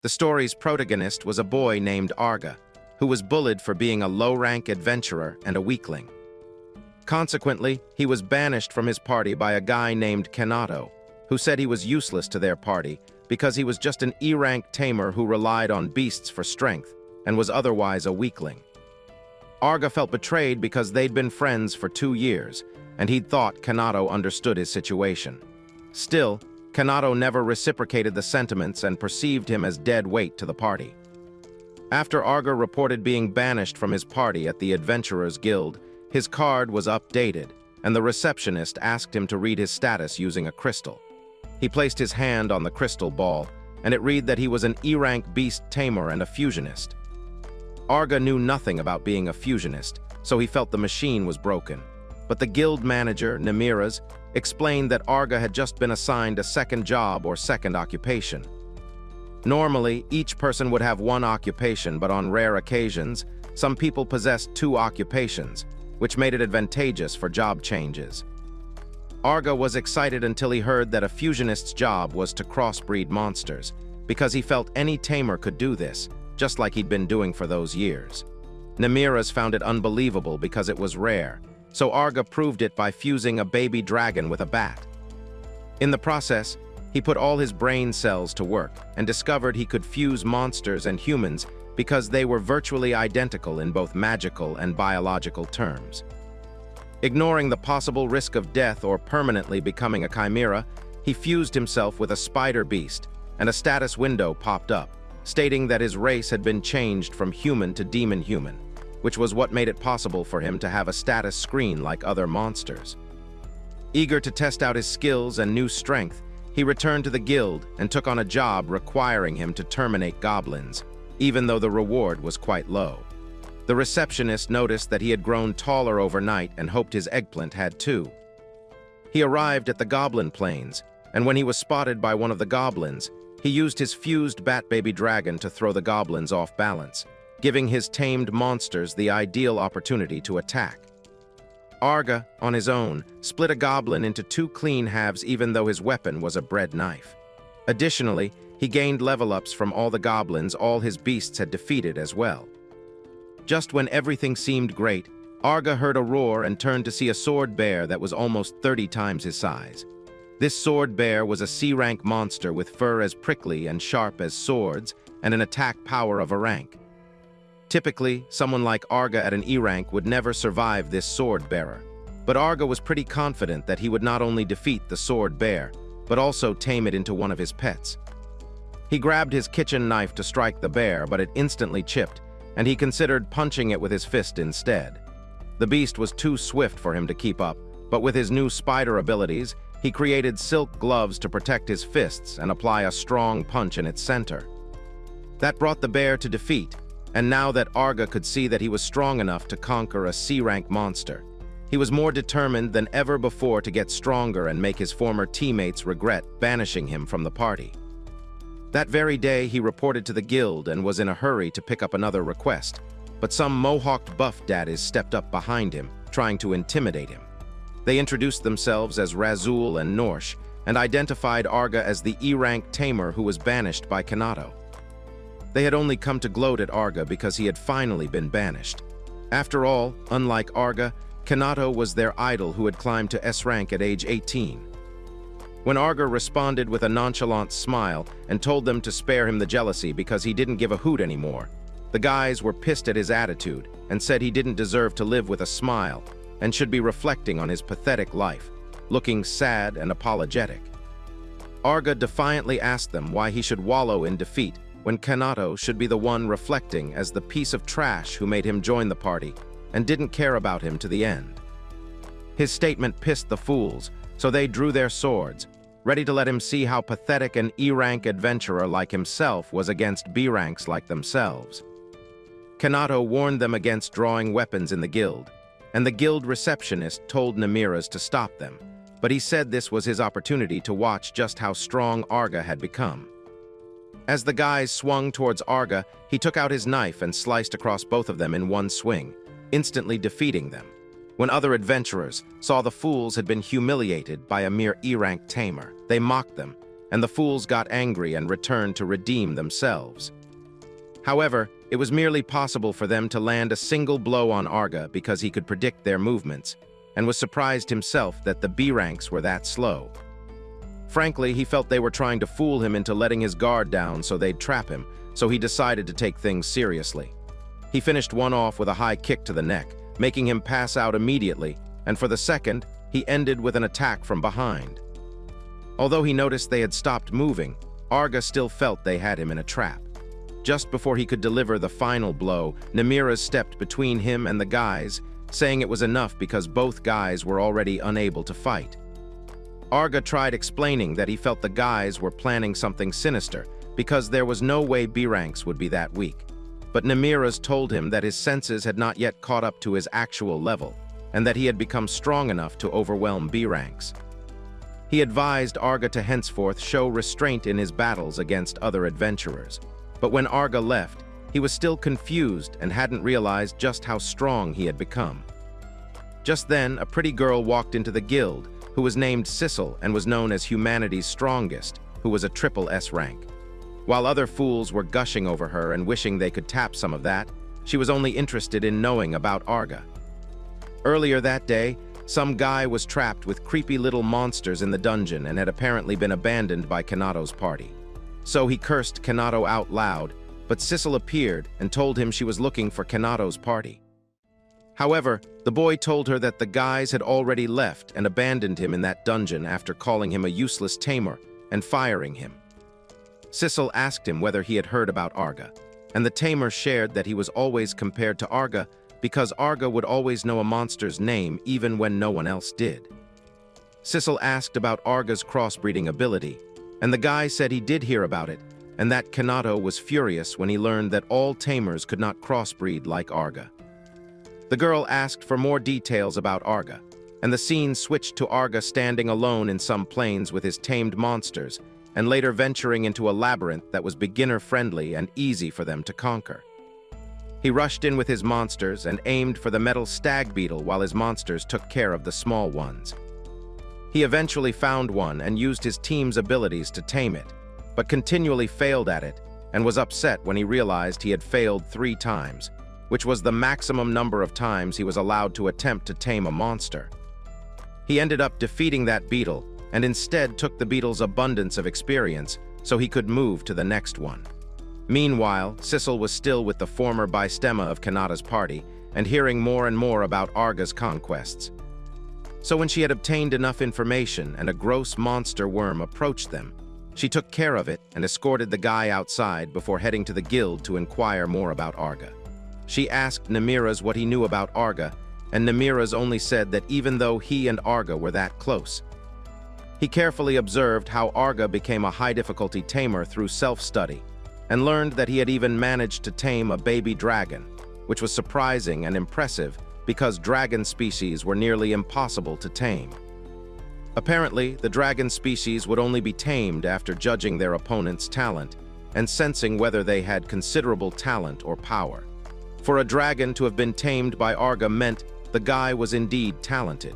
The story's protagonist was a boy named Arga, who was bullied for being a low-rank adventurer and a weakling. Consequently, he was banished from his party by a guy named Kanato, who said he was useless to their party because he was just an E-rank tamer who relied on beasts for strength and was otherwise a weakling. Arga felt betrayed because they'd been friends for 2 years, and he'd thought Kanato understood his situation. Still, Kanato never reciprocated the sentiments and perceived him as dead weight to the party. After Arga reported being banished from his party at the Adventurers Guild, his card was updated, and the receptionist asked him to read his status using a crystal. He placed his hand on the crystal ball, and it read that he was an E-rank beast tamer and a fusionist. Arga knew nothing about being a fusionist, so he felt the machine was broken. But the guild manager, Nemiras, explained that Arga had just been assigned a second job or second occupation. Normally, each person would have one occupation, but on rare occasions, some people possessed 2 occupations, which made it advantageous for job changes. Arga was excited until he heard that a fusionist's job was to crossbreed monsters, because he felt any tamer could do this, just like he'd been doing for those years. Nemiras found it unbelievable because it was rare, so Arga proved it by fusing a baby dragon with a bat. In the process, he put all his brain cells to work and discovered he could fuse monsters and humans because they were virtually identical in both magical and biological terms. Ignoring the possible risk of death or permanently becoming a chimera, he fused himself with a spider beast, and a status window popped up, stating that his race had been changed from human to demon human, which was what made it possible for him to have a status screen like other monsters. Eager to test out his skills and new strength, he returned to the guild and took on a job requiring him to terminate goblins, even though the reward was quite low. The receptionist noticed that he had grown taller overnight and hoped his eggplant had too. He arrived at the Goblin Plains, and when he was spotted by one of the goblins, he used his fused bat baby dragon to throw the goblins off balance, giving his tamed monsters the ideal opportunity to attack. Arga, on his own, split a goblin into 2 clean halves even though his weapon was a bread knife. Additionally, he gained level-ups from all the goblins all his beasts had defeated as well. Just when everything seemed great, Arga heard a roar and turned to see a sword bear that was almost 30 times his size. This sword bear was a C-rank monster with fur as prickly and sharp as swords and an attack power of a rank. Typically, someone like Arga at an E-rank would never survive this sword bearer, but Arga was pretty confident that he would not only defeat the sword bear, but also tame it into one of his pets. He grabbed his kitchen knife to strike the bear, but it instantly chipped, and he considered punching it with his fist instead. The beast was too swift for him to keep up, but with his new spider abilities, he created silk gloves to protect his fists and apply a strong punch in its center. That brought the bear to defeat, and now that Arga could see that he was strong enough to conquer a C-rank monster, he was more determined than ever before to get stronger and make his former teammates regret banishing him from the party. That very day, he reported to the guild and was in a hurry to pick up another request, but some mohawked buff daddies stepped up behind him, trying to intimidate him. They introduced themselves as Razul and Norsh, and identified Arga as the E-rank tamer who was banished by Kanato. They had only come to gloat at Arga because he had finally been banished. After all, unlike Arga, Kanato was their idol who had climbed to S-rank at age 18. When Arga responded with a nonchalant smile and told them to spare him the jealousy because he didn't give a hoot anymore, the guys were pissed at his attitude and said he didn't deserve to live with a smile and should be reflecting on his pathetic life, looking sad and apologetic. Arga defiantly asked them why he should wallow in defeat when Kanato should be the one reflecting as the piece of trash who made him join the party and didn't care about him to the end. His statement pissed the fools, so they drew their swords, ready to let him see how pathetic an E-rank adventurer like himself was against B-ranks like themselves. Kanato warned them against drawing weapons in the guild, and the guild receptionist told Nemiras to stop them, but he said this was his opportunity to watch just how strong Arga had become. As the guys swung towards Arga, he took out his knife and sliced across both of them in one swing, instantly defeating them. When other adventurers saw the fools had been humiliated by a mere E-rank tamer, they mocked them, and the fools got angry and returned to redeem themselves. However, it was merely possible for them to land a single blow on Arga because he could predict their movements, and was surprised himself that the B ranks were that slow. Frankly, he felt they were trying to fool him into letting his guard down so they'd trap him, so he decided to take things seriously. He finished one off with a high kick to the neck, making him pass out immediately, and for the second, he ended with an attack from behind. Although he noticed they had stopped moving, Arga still felt they had him in a trap. Just before he could deliver the final blow, Nemiras stepped between him and the guys, saying it was enough because both guys were already unable to fight. Arga tried explaining that he felt the guys were planning something sinister because there was no way B-ranks would be that weak. But Nemiras told him that his senses had not yet caught up to his actual level, and that he had become strong enough to overwhelm B-ranks. He advised Arga to henceforth show restraint in his battles against other adventurers. But when Arga left, he was still confused and hadn't realized just how strong he had become. Just then, a pretty girl walked into the guild, who was named Sissel and was known as humanity's strongest, who was a triple S rank. While other fools were gushing over her and wishing they could tap some of that, she was only interested in knowing about Arga. Earlier that day, some guy was trapped with creepy little monsters in the dungeon and had apparently been abandoned by Kanato's party. So he cursed Kanato out loud, but Sissel appeared and told him she was looking for Kanato's party. However, the boy told her that the guys had already left and abandoned him in that dungeon after calling him a useless tamer and firing him. Sissel asked him whether he had heard about Arga, and the tamer shared that he was always compared to Arga because Arga would always know a monster's name even when no one else did. Sissel asked about Arga's crossbreeding ability, and the guy said he did hear about it, and that Kanato was furious when he learned that all tamers could not crossbreed like Arga. The girl asked for more details about Arga, and the scene switched to Arga standing alone in some plains with his tamed monsters, and later venturing into a labyrinth that was beginner-friendly and easy for them to conquer. He rushed in with his monsters and aimed for the metal stag beetle while his monsters took care of the small ones. He eventually found one and used his team's abilities to tame it, but continually failed at it and was upset when he realized he had failed 3 times, which was the maximum number of times he was allowed to attempt to tame a monster. He ended up defeating that beetle and instead took the beetle's abundance of experience so he could move to the next one. Meanwhile, Sissel was still with the former Bystemma of Kanata's party and hearing more and more about Arga's conquests. So when she had obtained enough information and a gross monster worm approached them, she took care of it and escorted the guy outside before heading to the guild to inquire more about Arga. She asked Nemiras what he knew about Arga, and Nemiras only said that even though he and Arga were that close, he carefully observed how Arga became a high-difficulty tamer through self-study, and learned that he had even managed to tame a baby dragon, which was surprising and impressive because dragon species were nearly impossible to tame. Apparently, the dragon species would only be tamed after judging their opponent's talent and sensing whether they had considerable talent or power. For a dragon to have been tamed by Arga meant the guy was indeed talented.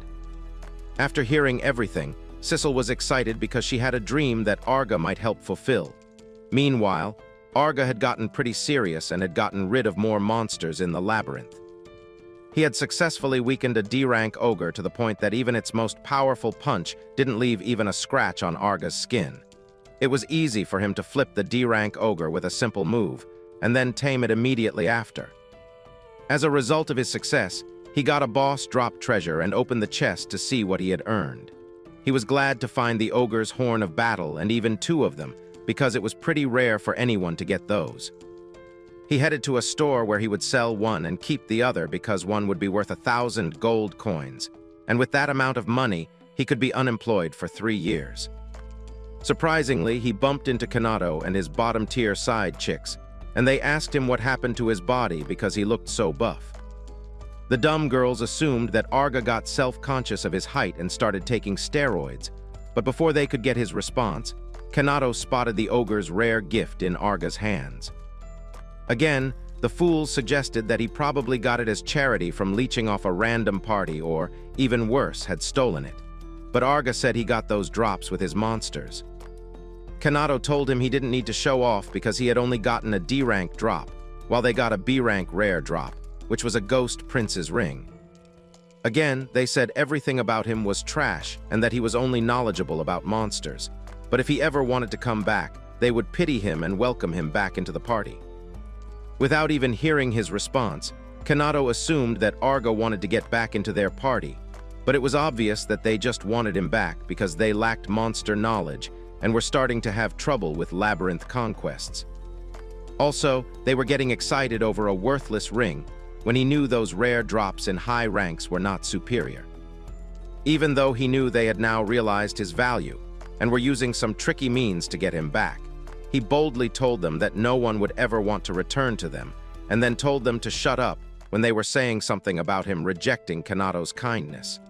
After hearing everything, Sissel was excited because she had a dream that Arga might help fulfill. Meanwhile, Arga had gotten pretty serious and had gotten rid of more monsters in the labyrinth. He had successfully weakened a D-rank ogre to the point that even its most powerful punch didn't leave even a scratch on Arga's skin. It was easy for him to flip the D-rank ogre with a simple move, and then tame it immediately after. As a result of his success, he got a boss drop treasure and opened the chest to see what he had earned. He was glad to find the ogre's horn of battle and even 2 of them, because it was pretty rare for anyone to get those. He headed to a store where he would sell one and keep the other because one would be worth 1,000 gold coins, and with that amount of money, he could be unemployed for 3 years. Surprisingly, he bumped into Kanato and his bottom-tier side chicks, and they asked him what happened to his body because he looked so buff. The dumb girls assumed that Arga got self-conscious of his height and started taking steroids, but before they could get his response, Kanato spotted the ogre's rare gift in Arga's hands. Again, the fools suggested that he probably got it as charity from leeching off a random party or, even worse, had stolen it. But Arga said he got those drops with his monsters. Kanato told him he didn't need to show off because he had only gotten a D rank drop, while they got a B rank rare drop, which was a ghost prince's ring. Again, they said everything about him was trash and that he was only knowledgeable about monsters, but if he ever wanted to come back, they would pity him and welcome him back into the party. Without even hearing his response, Kanato assumed that Arga wanted to get back into their party, but it was obvious that they just wanted him back because they lacked monster knowledge and were starting to have trouble with labyrinth conquests. Also, they were getting excited over a worthless ring when he knew those rare drops in high ranks were not superior. Even though he knew they had now realized his value and were using some tricky means to get him back, he boldly told them that no one would ever want to return to them, and then told them to shut up when they were saying something about him rejecting Kanato's kindness.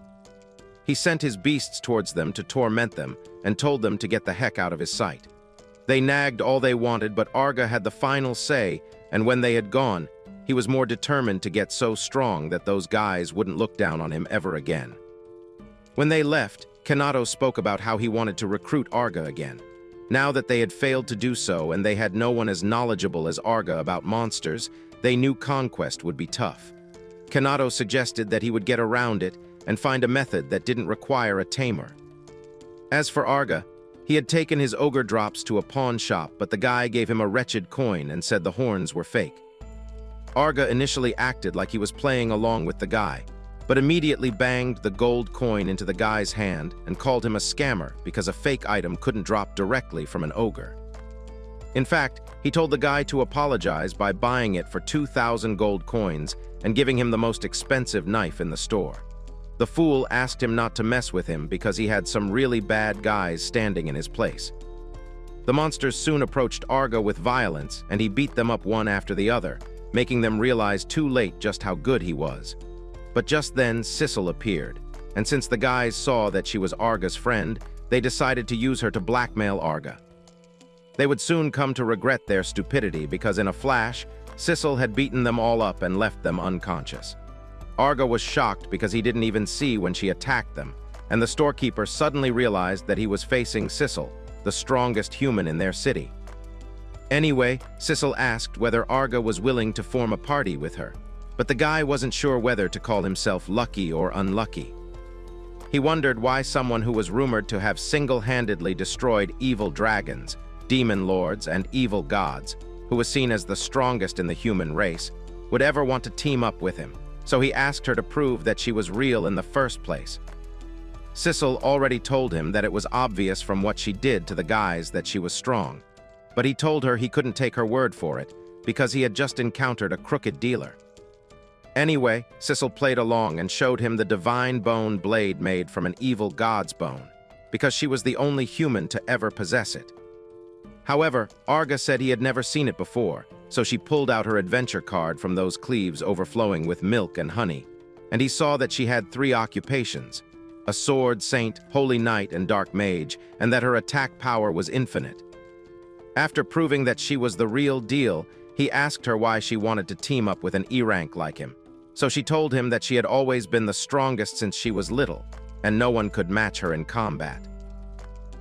He sent his beasts towards them to torment them and told them to get the heck out of his sight. They nagged all they wanted, but Arga had the final say, and when they had gone, he was more determined to get so strong that those guys wouldn't look down on him ever again. When they left, Kanato spoke about how he wanted to recruit Arga again. Now that they had failed to do so and they had no one as knowledgeable as Arga about monsters, they knew conquest would be tough. Kanato suggested that he would get around it and find a method that didn't require a tamer. As for Arga, he had taken his ogre drops to a pawn shop, but the guy gave him a wretched coin and said the horns were fake. Arga initially acted like he was playing along with the guy, but immediately banged the gold coin into the guy's hand and called him a scammer because a fake item couldn't drop directly from an ogre. In fact, he told the guy to apologize by buying it for 2,000 gold coins and giving him the most expensive knife in the store. The fool asked him not to mess with him because he had some really bad guys standing in his place. The monsters soon approached Arga with violence, and he beat them up one after the other, making them realize too late just how good he was. But just then, Sissel appeared, and since the guys saw that she was Arga's friend, they decided to use her to blackmail Arga. They would soon come to regret their stupidity because in a flash, Sissel had beaten them all up and left them unconscious. Arga was shocked because he didn't even see when she attacked them, and the storekeeper suddenly realized that he was facing Sissel, the strongest human in their city. Anyway, Sissel asked whether Arga was willing to form a party with her, but the guy wasn't sure whether to call himself lucky or unlucky. He wondered why someone who was rumored to have single-handedly destroyed evil dragons, demon lords, and evil gods, who was seen as the strongest in the human race, would ever want to team up with him. So he asked her to prove that she was real in the first place. Sissel already told him that it was obvious from what she did to the guys that she was strong, but he told her he couldn't take her word for it because he had just encountered a crooked dealer. Anyway, Sissel played along and showed him the divine bone blade made from an evil god's bone, because she was the only human to ever possess it. However, Arga said he had never seen it before, so she pulled out her adventure card from those cleaves overflowing with milk and honey, and he saw that she had 3 occupations: a sword saint, holy knight, and dark mage, and that her attack power was infinite. After proving that she was the real deal, he asked her why she wanted to team up with an E-rank like him. So she told him that she had always been the strongest since she was little, and no one could match her in combat.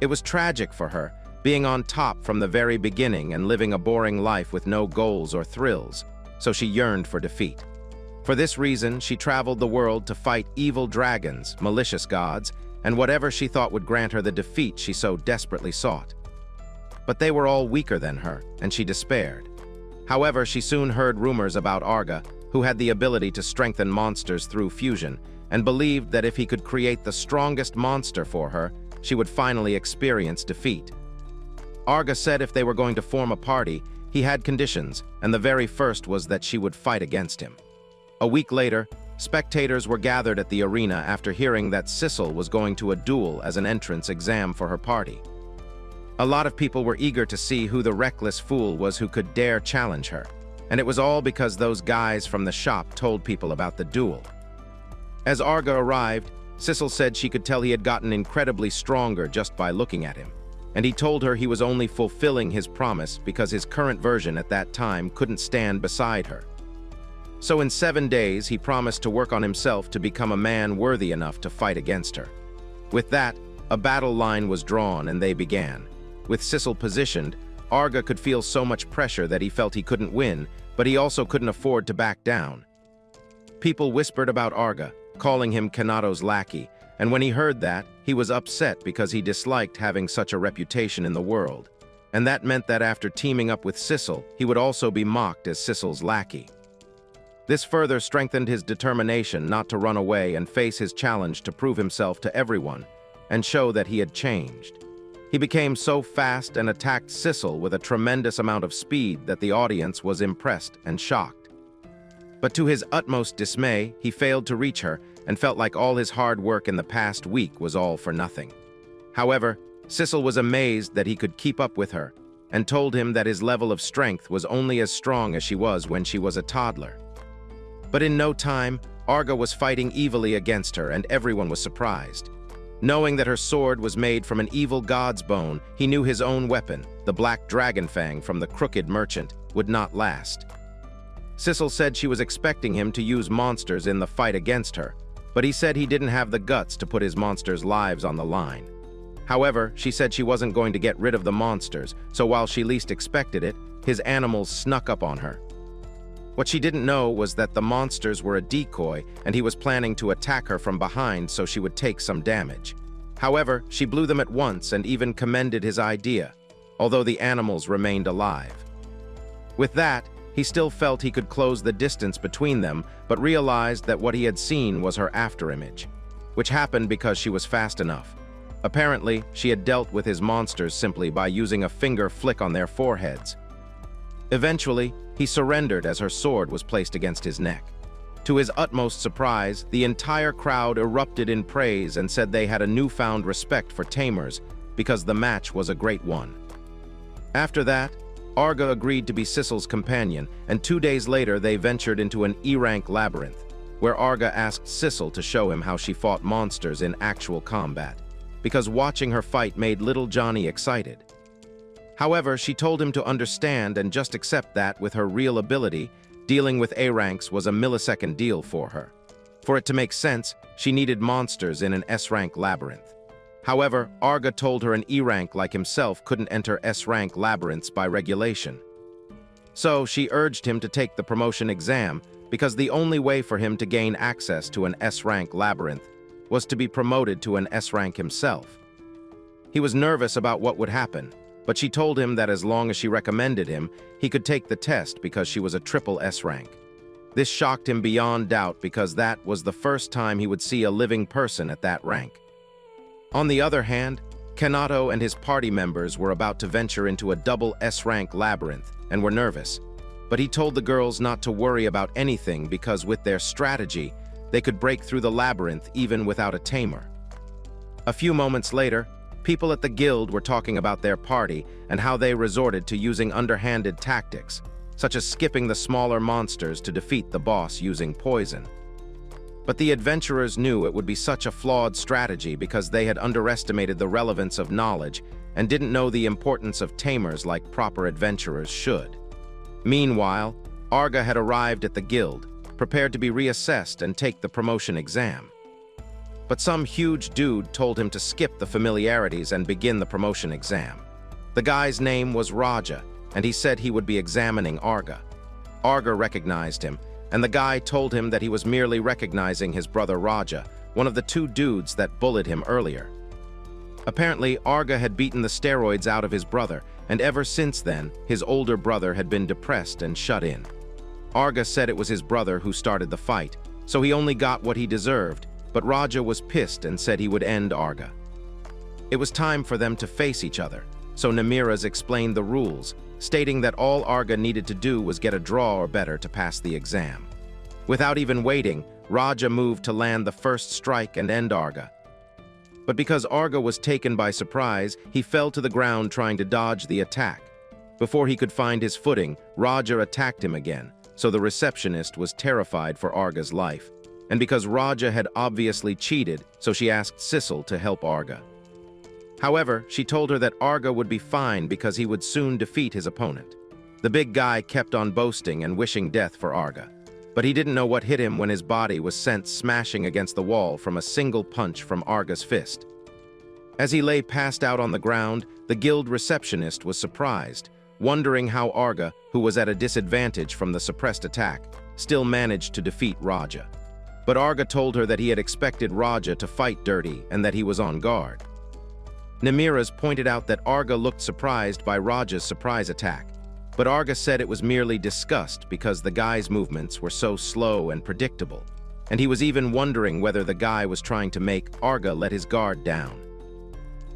It was tragic for her, being on top from the very beginning and living a boring life with no goals or thrills, so she yearned for defeat. For this reason, she traveled the world to fight evil dragons, malicious gods, and whatever she thought would grant her the defeat she so desperately sought. But they were all weaker than her, and she despaired. However, she soon heard rumors about Arga, who had the ability to strengthen monsters through fusion, and believed that if he could create the strongest monster for her, she would finally experience defeat. Arga said if they were going to form a party, he had conditions, and the very first was that she would fight against him. A week later, spectators were gathered at the arena after hearing that Sissel was going to a duel as an entrance exam for her party. A lot of people were eager to see who the reckless fool was who could dare challenge her, and it was all because those guys from the shop told people about the duel. As Arga arrived, Sissel said she could tell he had gotten incredibly stronger just by looking at him, and he told her he was only fulfilling his promise because his current version at that time couldn't stand beside her. So in 7 days, he promised to work on himself to become a man worthy enough to fight against her. With that, a battle line was drawn and they began. With Sissel positioned, Arga could feel so much pressure that he felt he couldn't win, but he also couldn't afford to back down. People whispered about Arga, calling him Kanato's lackey, and when he heard that, he was upset because he disliked having such a reputation in the world. And that meant that after teaming up with Sissel, he would also be mocked as Sissel's lackey. This further strengthened his determination not to run away and face his challenge to prove himself to everyone and show that he had changed. He became so fast and attacked Sissel with a tremendous amount of speed that the audience was impressed and shocked. But to his utmost dismay, he failed to reach her and felt like all his hard work in the past week was all for nothing. However, Sissel was amazed that he could keep up with her and told him that his level of strength was only as strong as she was when she was a toddler. But in no time, Arga was fighting evilly against her and everyone was surprised. Knowing that her sword was made from an evil god's bone, he knew his own weapon, the black dragon fang from the crooked merchant, would not last. Sissel said she was expecting him to use monsters in the fight against her, but he said he didn't have the guts to put his monsters' lives on the line. However, she said she wasn't going to get rid of the monsters, so while she least expected it, his animals snuck up on her. What she didn't know was that the monsters were a decoy and he was planning to attack her from behind so she would take some damage. However, she blew them at once and even commended his idea, although the animals remained alive. With that, he still felt he could close the distance between them, but realized that what he had seen was her afterimage, which happened because she was fast enough. Apparently, she had dealt with his monsters simply by using a finger flick on their foreheads. Eventually, he surrendered as her sword was placed against his neck. To his utmost surprise, the entire crowd erupted in praise and said they had a newfound respect for tamers because the match was a great one. After that, Arga agreed to be Sissel's companion, and 2 days later they ventured into an E-rank labyrinth, where Arga asked Sissel to show him how she fought monsters in actual combat, because watching her fight made little Johnny excited. However, she told him to understand and just accept that with her real ability, dealing with A-ranks was a millisecond deal for her. For it to make sense, she needed monsters in an S-rank labyrinth. However, Arga told her an E-rank like himself couldn't enter S-rank labyrinths by regulation. So she urged him to take the promotion exam because the only way for him to gain access to an S-rank labyrinth was to be promoted to an S-rank himself. He was nervous about what would happen, but she told him that as long as she recommended him, he could take the test because she was a triple S rank. This shocked him beyond doubt because that was the first time he would see a living person at that rank. On the other hand, Kanato and his party members were about to venture into a double S-rank labyrinth and were nervous, but he told the girls not to worry about anything because with their strategy, they could break through the labyrinth even without a tamer. A few moments later, people at the guild were talking about their party and how they resorted to using underhanded tactics, such as skipping the smaller monsters to defeat the boss using poison. But the adventurers knew it would be such a flawed strategy because they had underestimated the relevance of knowledge and didn't know the importance of tamers like proper adventurers should. Meanwhile, Arga had arrived at the guild, prepared to be reassessed and take the promotion exam. But some huge dude told him to skip the familiarities and begin the promotion exam. The guy's name was Raja, and he said he would be examining Arga. Arga recognized him, and the guy told him that he was merely recognizing his brother Raja, one of the 2 dudes that bullied him earlier. Apparently, Arga had beaten the steroids out of his brother, and ever since then, his older brother had been depressed and shut in. Arga said it was his brother who started the fight, so he only got what he deserved, but Raja was pissed and said he would end Arga. It was time for them to face each other, so Namiras explained the rules, stating that all Arga needed to do was get a draw or better to pass the exam. Without even waiting, Raja moved to land the first strike and end Arga. But because Arga was taken by surprise, he fell to the ground trying to dodge the attack. Before he could find his footing, Raja attacked him again, so the receptionist was terrified for Arga's life. And because Raja had obviously cheated, so she asked Sissel to help Arga. However, she told her that Arga would be fine because he would soon defeat his opponent. The big guy kept on boasting and wishing death for Arga, but he didn't know what hit him when his body was sent smashing against the wall from a single punch from Arga's fist. As he lay passed out on the ground, the guild receptionist was surprised, wondering how Arga, who was at a disadvantage from the suppressed attack, still managed to defeat Raja. But Arga told her that he had expected Raja to fight dirty and that he was on guard. Namiras pointed out that Arga looked surprised by Raja's surprise attack, but Arga said it was merely disgust because the guy's movements were so slow and predictable, and he was even wondering whether the guy was trying to make Arga let his guard down.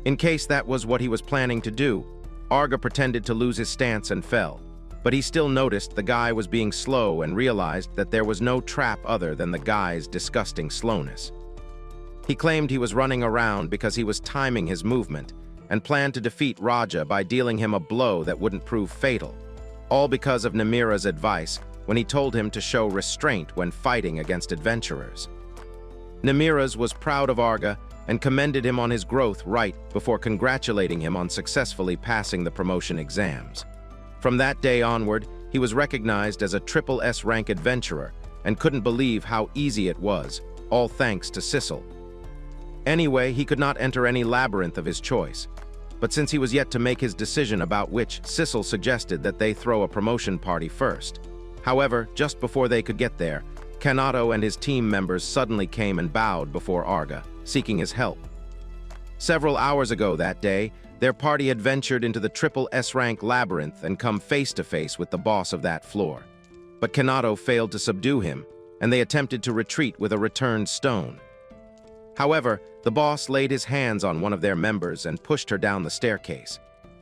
In case that was what he was planning to do, Arga pretended to lose his stance and fell, but he still noticed the guy was being slow and realized that there was no trap other than the guy's disgusting slowness. He claimed he was running around because he was timing his movement and planned to defeat Raja by dealing him a blow that wouldn't prove fatal, all because of Namira's advice when he told him to show restraint when fighting against adventurers. Namiras was proud of Arga and commended him on his growth right before congratulating him on successfully passing the promotion exams. From that day onward, he was recognized as a triple S rank adventurer and couldn't believe how easy it was, all thanks to Sissel. Anyway, he could not enter any labyrinth of his choice, but since he was yet to make his decision about which, Sissel suggested that they throw a promotion party first. However, just before they could get there, Kanato and his team members suddenly came and bowed before Arga, seeking his help. Several hours ago that day, their party had ventured into the triple S-rank labyrinth and come face-to-face with the boss of that floor. But Kanato failed to subdue him, and they attempted to retreat with a returned stone. However, the boss laid his hands on one of their members and pushed her down the staircase.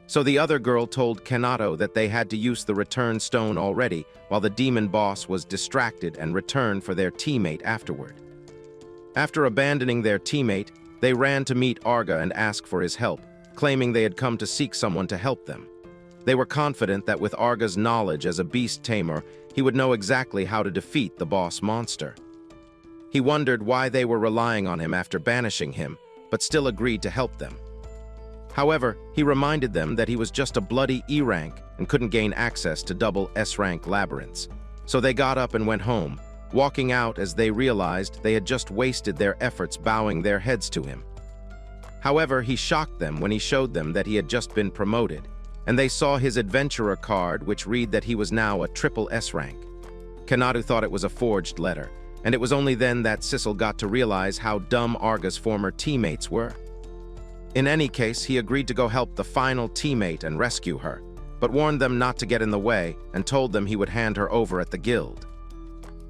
So the other girl told Kanato that they had to use the return stone already, while the demon boss was distracted and returned for their teammate afterward. After abandoning their teammate, they ran to meet Arga and ask for his help, claiming they had come to seek someone to help them. They were confident that with Arga's knowledge as a beast tamer, he would know exactly how to defeat the boss monster. He wondered why they were relying on him after banishing him, but still agreed to help them. However, he reminded them that he was just a bloody E-rank and couldn't gain access to double S-rank labyrinths. So they got up and went home, walking out as they realized they had just wasted their efforts bowing their heads to him. However, he shocked them when he showed them that he had just been promoted, and they saw his adventurer card which read that he was now a triple S rank. Kanato thought it was a forged letter, and it was only then that Sissel got to realize how dumb Arga's former teammates were. In any case, he agreed to go help the final teammate and rescue her, but warned them not to get in the way and told them he would hand her over at the guild.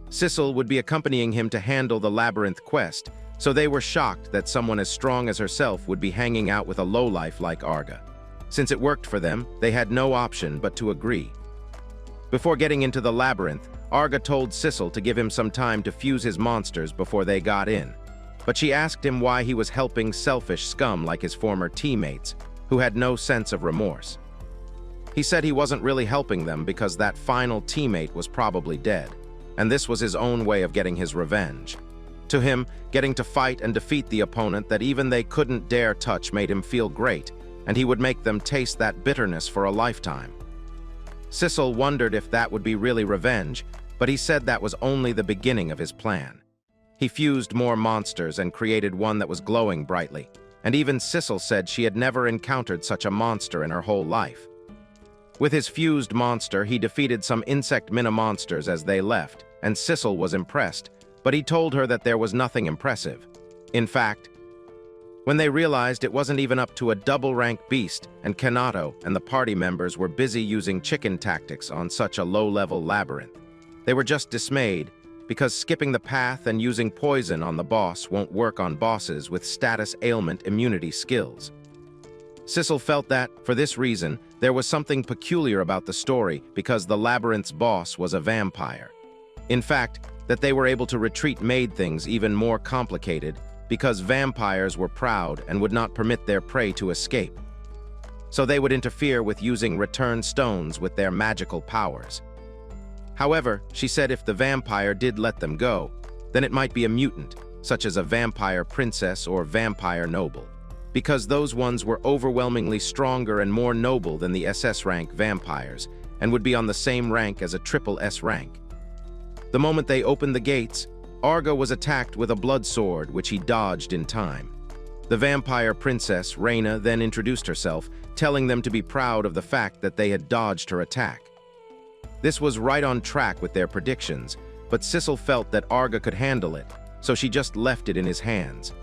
Sissel would be accompanying him to handle the labyrinth quest, so they were shocked that someone as strong as herself would be hanging out with a lowlife like Arga. Since it worked for them, they had no option but to agree. Before getting into the labyrinth, Arga told Sissel to give him some time to fuse his monsters before they got in, but she asked him why he was helping selfish scum like his former teammates, who had no sense of remorse. He said he wasn't really helping them because that final teammate was probably dead, and this was his own way of getting his revenge. To him, getting to fight and defeat the opponent that even they couldn't dare touch made him feel great, and he would make them taste that bitterness for a lifetime. Sissel wondered if that would be really revenge, but he said that was only the beginning of his plan. He fused more monsters and created one that was glowing brightly, and even Sissel said she had never encountered such a monster in her whole life. With his fused monster, he defeated some insect mini-monsters as they left, and Sissel was impressed, but he told her that there was nothing impressive. In fact, when they realized it wasn't even up to a double-rank beast, and Kanato and the party members were busy using chicken tactics on such a low-level labyrinth, they were just dismayed, because skipping the path and using poison on the boss won't work on bosses with status ailment immunity skills. Sissel felt that, for this reason, there was something peculiar about the story because the labyrinth's boss was a vampire. In fact, that they were able to retreat made things even more complicated because vampires were proud and would not permit their prey to escape. So they would interfere with using return stones with their magical powers. However, she said if the vampire did let them go, then it might be a mutant, such as a vampire princess or vampire noble, because those ones were overwhelmingly stronger and more noble than the SS rank vampires and would be on the same rank as a triple S rank. The moment they opened the gates, Arga was attacked with a blood sword, which he dodged in time. The vampire princess, Reyna, then introduced herself, telling them to be proud of the fact that they had dodged her attack. This was right on track with their predictions, but Sissel felt that Arga could handle it, so she just left it in his hands.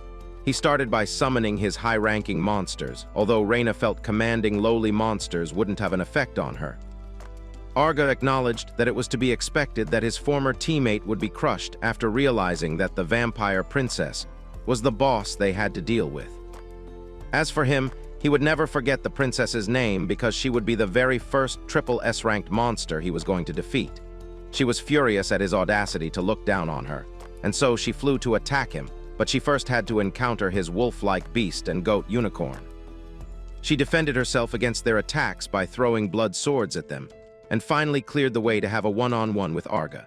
He started by summoning his high-ranking monsters, although Reyna felt commanding lowly monsters wouldn't have an effect on her. Arga acknowledged that it was to be expected that his former teammate would be crushed after realizing that the vampire princess was the boss they had to deal with. As for him, he would never forget the princess's name because she would be the very first triple S-ranked monster he was going to defeat. She was furious at his audacity to look down on her, and so she flew to attack him, but she first had to encounter his wolf-like beast and goat unicorn. She defended herself against their attacks by throwing blood swords at them, and finally cleared the way to have a one-on-one with Arga.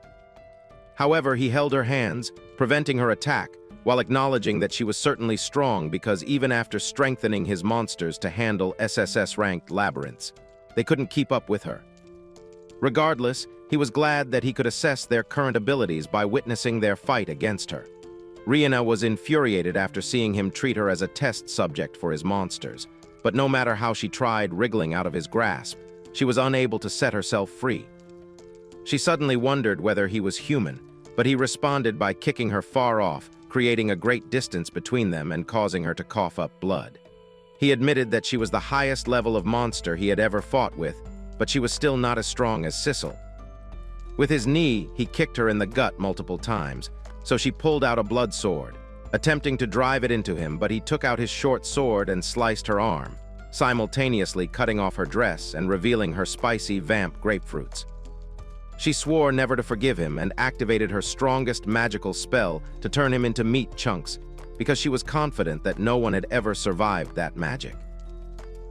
However, he held her hands, preventing her attack, while acknowledging that she was certainly strong because even after strengthening his monsters to handle SSS-ranked labyrinths, they couldn't keep up with her. Regardless, he was glad that he could assess their current abilities by witnessing their fight against her. Reyna was infuriated after seeing him treat her as a test subject for his monsters, but no matter how she tried wriggling out of his grasp, she was unable to set herself free. She suddenly wondered whether he was human, but he responded by kicking her far off, creating a great distance between them and causing her to cough up blood. He admitted that she was the highest level of monster he had ever fought with, but she was still not as strong as Sissel. With his knee, he kicked her in the gut multiple times, so she pulled out a blood sword, attempting to drive it into him, but he took out his short sword and sliced her arm, simultaneously cutting off her dress and revealing her spicy vamp grapefruits. She swore never to forgive him and activated her strongest magical spell to turn him into meat chunks because she was confident that no one had ever survived that magic.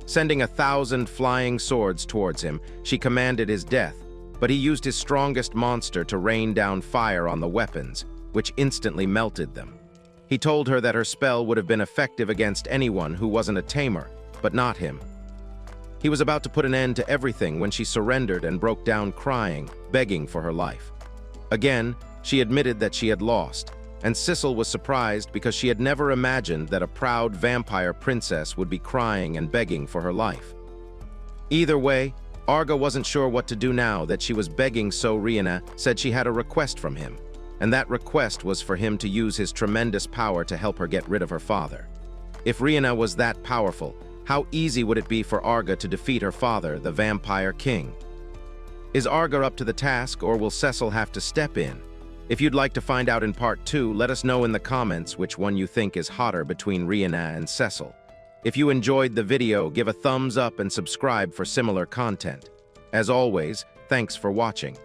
Sending 1,000 flying swords towards him, she commanded his death, but he used his strongest monster to rain down fire on the weapons, which instantly melted them. He told her that her spell would have been effective against anyone who wasn't a tamer, but not him. He was about to put an end to everything when she surrendered and broke down crying, begging for her life. Again, she admitted that she had lost, and Sissel was surprised because she had never imagined that a proud vampire princess would be crying and begging for her life. Either way, Arga wasn't sure what to do now that she was begging, so Reyna said she had a request from him, and that request was for him to use his tremendous power to help her get rid of her father. If Reyna was that powerful, how easy would it be for Arga to defeat her father, the Vampire King? Is Arga up to the task, or will Cecil have to step in? If you'd like to find out in part 2, let us know in the comments which one you think is hotter between Reyna and Cecil. If you enjoyed the video, give a thumbs up and subscribe for similar content. As always, thanks for watching.